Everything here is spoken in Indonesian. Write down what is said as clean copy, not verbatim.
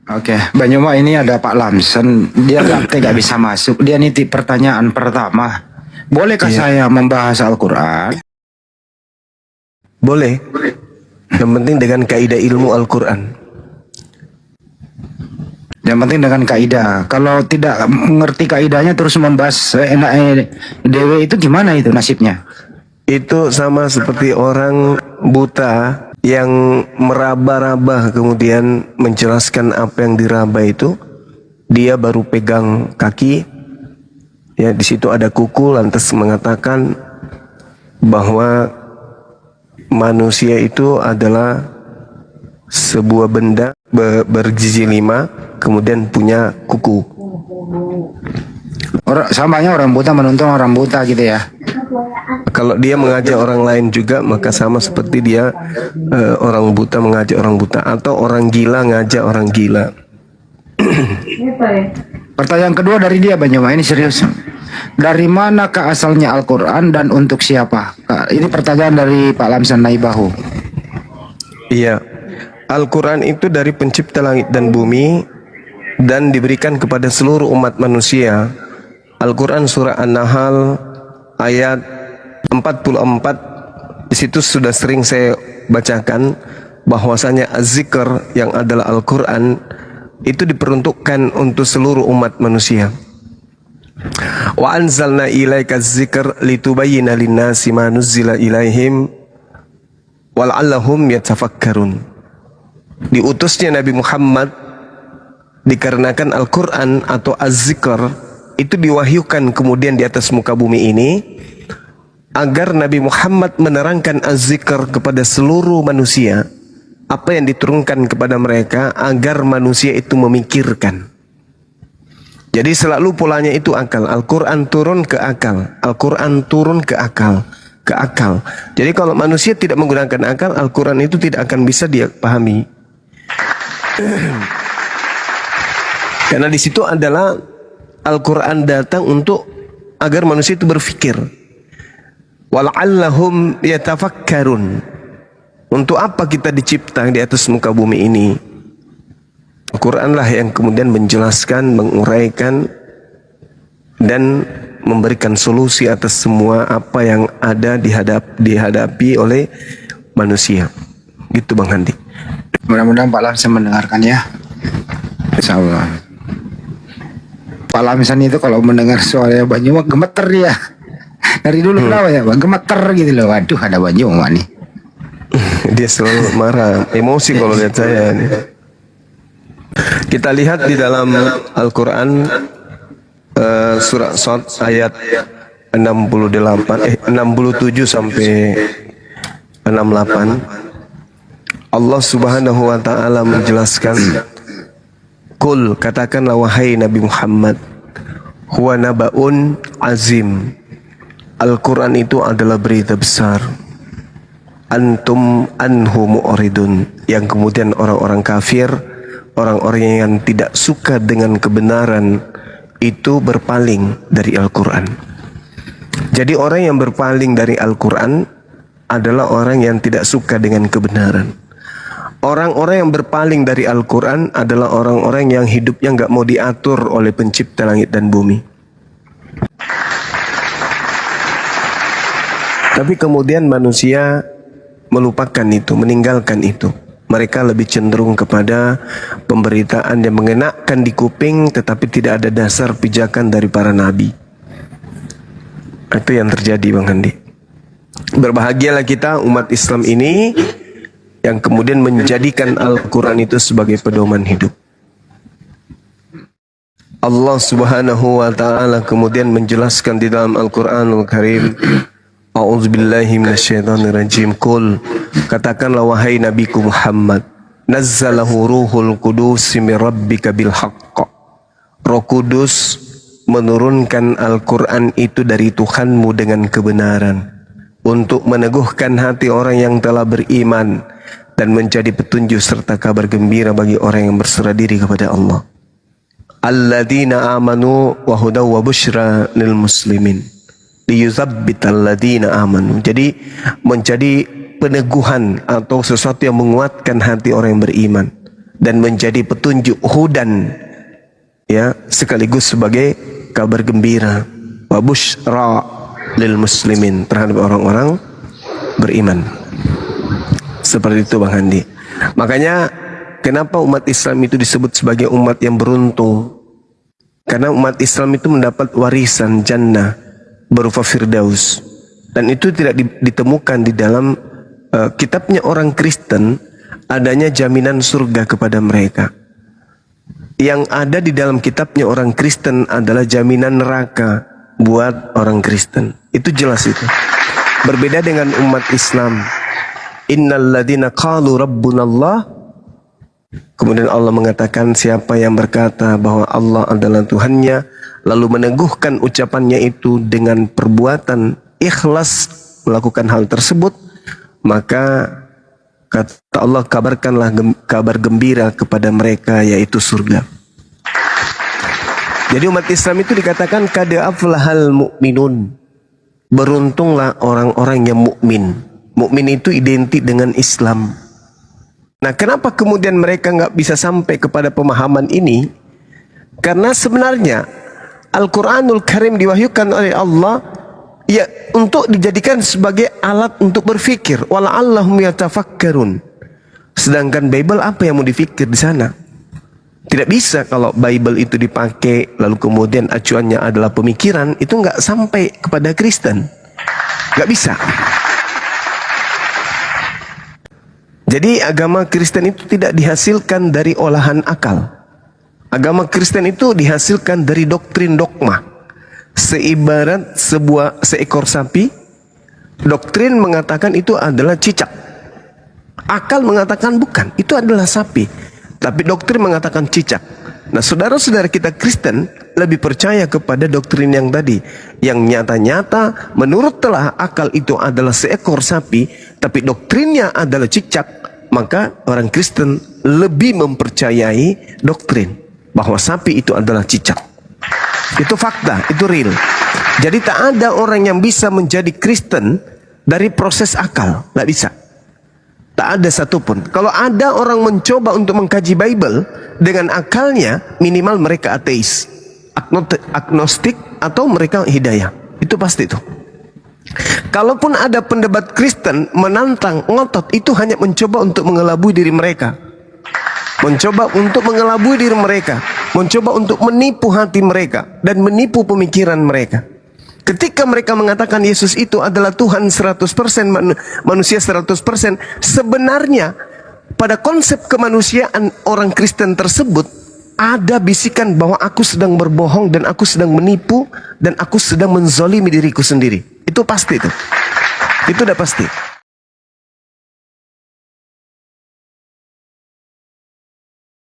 Oke, Banyuma ini ada Pak Lamsen, dia nggak bisa masuk. Dia nitip pertanyaan pertama. Bolehkah Iya, saya membahas Al-Quran? boleh. Yang penting dengan kaidah ilmu Al-Quran. Yang penting dengan kaidah. Kalau tidak mengerti kaidahnya terus membahas enak dewe itu gimana itu nasibnya? Itu sama seperti orang buta yang meraba-raba kemudian menjelaskan apa yang diraba itu. Dia baru pegang kaki, ya di situ ada kuku, lantas mengatakan bahwa manusia itu adalah sebuah benda bergizi 5, kemudian punya kuku. Samanya orang buta menuntun orang buta gitu ya. Kalau dia mengajak orang lain juga, maka sama seperti dia orang buta mengajak orang buta, atau orang gila ngajak orang gila. Pertanyaan kedua dari dia Banyuma, ini serius. Dari manakah asalnya Al-Quran dan untuk siapa? Ini pertanyaan dari Pak Lamsan Naibahu. Iya, Al-Quran itu dari pencipta langit dan bumi dan diberikan kepada seluruh umat manusia. Al-Quran surah An-Nahl ayat 44, di situ sudah sering saya bacakan bahwasanya az-zikr yang adalah Al-Quran itu diperuntukkan untuk seluruh umat manusia. Wa anzalna ilaika az-zikr litubayyana lin-nasi ma nuzzila ilaihim wal'allahum yatafakkarun. Diutusnya Nabi Muhammad dikarenakan Al-Quran atau az-zikr itu diwahyukan kemudian di atas muka bumi ini agar Nabi Muhammad menerangkan az-zikr kepada seluruh manusia, apa yang diturunkan kepada mereka agar manusia itu memikirkan. Jadi selalu polanya itu akal. Al-Quran turun ke akal, Al-Quran turun ke akal, ke akal. Jadi kalau manusia tidak menggunakan akal, Al-Quran itu tidak akan bisa dia pahami. Karena di situ adalah Al-Quran datang untuk agar manusia itu berfikir. Wal'allahum yatafakkarun. Untuk apa kita dicipta di atas muka bumi ini? Al-Quran lah yang kemudian menjelaskan, menguraikan, dan memberikan solusi atas semua apa yang ada dihadapi oleh manusia. Gitu Bang Handi. Mudah-mudahan Pak Lamsan mendengarkan ya. Insya Allah. Pak Lamsan itu kalau mendengar suara Banyuma gemeter dia. Dari dulu kenapa ya Bang? Gemeter gitu loh. Waduh ada Banyuma nih. Dia selalu marah, emosi kalau lihat saya nih. Kita lihat di dalam Al-Quran surah Shad ayat 67 sampai 68. Allah Subhanahu wa taala menjelaskan, "Qul, katakanlah wahai Nabi Muhammad, huwa nabaun azim." Al-Quran itu adalah berita besar. Antum anhu mu'ridun, yang kemudian orang-orang kafir, orang-orang yang tidak suka dengan kebenaran itu berpaling dari Al-Quran. Jadi orang yang berpaling dari Al-Quran adalah orang yang tidak suka dengan kebenaran. Orang-orang yang berpaling dari Al-Quran adalah orang-orang yang hidupnya nggak mau diatur oleh pencipta langit dan bumi. Tapi kemudian manusia melupakan itu, meninggalkan itu. Mereka lebih cenderung kepada pemberitaan yang mengenakan di kuping tetapi tidak ada dasar pijakan dari para nabi. Itu yang terjadi Bang Handi. Berbahagialah kita umat Islam ini yang kemudian menjadikan Al-Quran itu sebagai pedoman hidup. Allah Subhanahu wa taala kemudian menjelaskan di dalam Al-Quranul Karim, A'udzubillahi minasyaitonirrajim. Qul, katakanlah wahai Nabiku Muhammad, nazzalahu ruhul qudus min rabbika bil haqq. Roh Kudus menurunkan Al-Quran itu dari Tuhanmu dengan kebenaran, untuk meneguhkan hati orang yang telah beriman dan menjadi petunjuk serta kabar gembira bagi orang yang berserah diri kepada Allah. Alladzina amanu wa hudaw wa busyra lil muslimin liyuzabbital ladzina amanu. Jadi menjadi peneguhan atau sesuatu yang menguatkan hati orang yang beriman dan menjadi petunjuk hudan, ya, sekaligus sebagai kabar gembira, wa busyra lil muslimin, terhadap orang-orang beriman. Seperti itu Bang Handi. Makanya kenapa umat Islam itu disebut sebagai umat yang beruntung? Karena umat Islam itu mendapat warisan jannah berupa firdaus, dan itu tidak ditemukan di dalam kitabnya orang Kristen adanya jaminan surga kepada mereka. Yang ada di dalam kitabnya orang Kristen adalah jaminan neraka buat orang Kristen. Itu jelas itu. Berbeda dengan umat Islam. Innal ladzina qalu rabbunallah, kemudian Allah mengatakan siapa yang berkata bahwa Allah adalah Tuhannya, lalu meneguhkan ucapannya itu dengan perbuatan ikhlas melakukan hal tersebut, maka kata Allah, kabarkanlah kabar gembira kepada mereka, yaitu surga. Jadi umat Islam itu dikatakan qad aflahal mu'minun, beruntunglah orang-orang yang mukmin. Mukmin itu identik dengan Islam. Nah, kenapa kemudian mereka nggak bisa sampai kepada pemahaman ini? Karena sebenarnya Al-Quranul Karim diwahyukan oleh Allah ya untuk dijadikan sebagai alat untuk berfikir. Wala'allahum yatafakkarun. Sedangkan Bible apa yang mau difikir di sana? Tidak bisa kalau Bible itu dipakai lalu kemudian acuannya adalah pemikiran, itu nggak sampai kepada Kristen. Nggak bisa. Jadi agama Kristen itu tidak dihasilkan dari olahan akal. Agama Kristen itu dihasilkan dari doktrin dogma. Seibarat seekor sapi, doktrin mengatakan itu adalah cicak. Akal mengatakan bukan, itu adalah sapi. Tapi doktrin mengatakan cicak. Nah, saudara-saudara kita Kristen lebih percaya kepada doktrin yang tadi, yang nyata-nyata menurut telah akal itu adalah seekor sapi, tapi doktrinnya adalah cicak. Maka orang Kristen lebih mempercayai doktrin bahwa sapi itu adalah cicak. Itu fakta, itu real. Jadi tak ada orang yang bisa menjadi Kristen dari proses akal, nggak bisa. Tak ada satupun. Kalau ada orang mencoba untuk mengkaji Bible dengan akalnya, minimal mereka ateis, agnostik, atau mereka hidayah. Itu pasti itu. Kalaupun ada pendebat Kristen menantang, ngotot, itu hanya mencoba untuk mengelabui diri mereka. Mencoba untuk mengelabui diri mereka. Mencoba untuk menipu hati mereka dan menipu pemikiran mereka. Ketika mereka mengatakan Yesus itu adalah Tuhan 100%, manusia 100%, sebenarnya pada konsep kemanusiaan orang Kristen tersebut ada bisikan bahwa aku sedang berbohong dan aku sedang menipu dan aku sedang menzolimi diriku sendiri. Itu pasti itu. Itu udah pasti.